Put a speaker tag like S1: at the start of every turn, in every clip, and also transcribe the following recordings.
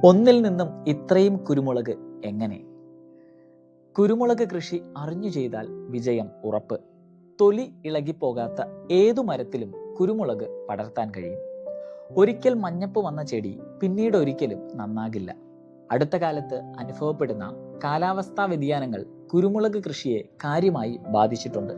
S1: ഒന്നിൽ നിന്നും ഇത്രയും കുരുമുളക് എങ്ങനെ? കുരുമുളക് കൃഷി അറിഞ്ഞു ചെയ്താൽ വിജയം ഉറപ്പ്. തൊലി ഇളകിപ്പോകാത്ത ഏതു മരത്തിലും കുരുമുളക് പടർത്താൻ കഴിയും. ഒരിക്കൽ മഞ്ഞപ്പ് വന്ന ചെടി പിന്നീട് ഒരിക്കലും നന്നാകില്ല. അടുത്ത കാലത്ത് അനുഭവപ്പെടുന്ന കാലാവസ്ഥാ വ്യതിയാനങ്ങൾ കുരുമുളക് കൃഷിയെ കാര്യമായി ബാധിച്ചിട്ടുണ്ട്.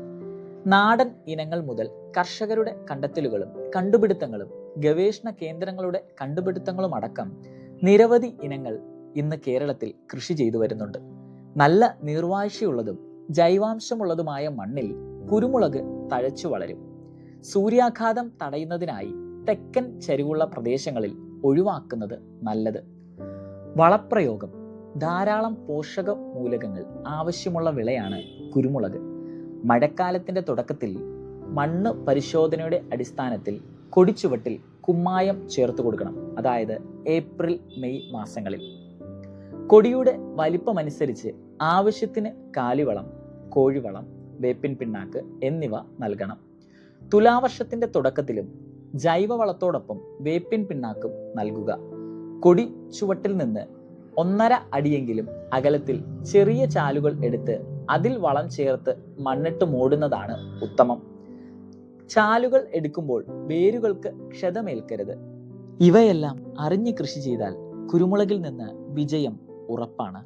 S1: നാടൻ ഇനങ്ങൾ മുതൽ കർഷകരുടെ കണ്ടെത്തലുകളും കണ്ടുപിടുത്തങ്ങളും ഗവേഷണ കേന്ദ്രങ്ങളുടെ കണ്ടുപിടുത്തങ്ങളും അടക്കം നിരവധി ഇനങ്ങൾ ഇന്ന് കേരളത്തിൽ കൃഷി ചെയ്തു വരുന്നുണ്ട്. നല്ല നീർവാഴ്ചയുള്ളതും ജൈവാംശമുള്ളതുമായ മണ്ണിൽ കുരുമുളക് തഴച്ചു വളരും. സൂര്യാഘാതം തടയുന്നതിനായി തെക്കൻ ചരിവുള്ള പ്രദേശങ്ങളിൽ ഒഴിവാക്കുന്നത് നല്ലത്. വളപ്രയോഗം. ധാരാളം പോഷക മൂലകങ്ങൾ ആവശ്യമുള്ള വിളയാണ് കുരുമുളക്. മഴക്കാലത്തിന്റെ തുടക്കത്തിൽ മണ്ണ് പരിശോധനയുടെ അടിസ്ഥാനത്തിൽ കൊടിച്ചുവട്ടിൽ കുമ്മായം ചേർത്ത് കൊടുക്കണം. അതായത് ഏപ്രിൽ മെയ് മാസങ്ങളിൽ. കൊടിയുടെ വലിപ്പമനുസരിച്ച് ആവശ്യത്തിന് കാലിവളം, കോഴിവളം, വേപ്പിൻ പിണ്ണാക്ക് എന്നിവ നൽകണം. തുലാവർഷത്തിന്റെ തുടക്കത്തിലും ജൈവവളത്തോടൊപ്പം വേപ്പിൻ പിണ്ണാക്കും നൽകുക. കൊടി ചുവട്ടിൽ നിന്ന് 1.5 അടിയെങ്കിലും അകലത്തിൽ ചെറിയ ചാലുകൾ എടുത്ത് അതിൽ വളം ചേർത്ത് മണ്ണിട്ട് മൂടുന്നതാണ് ഉത്തമം. ചാലുകൾ എടുക്കുമ്പോൾ വേരുകൾക്ക് ക്ഷതമേൽക്കരുത്. ഇവയെല്ലാം അറിഞ്ഞ് കൃഷി ചെയ്താൽ കുരുമുളകിൽ നിന്ന് വിജയം ഉറപ്പാണ്.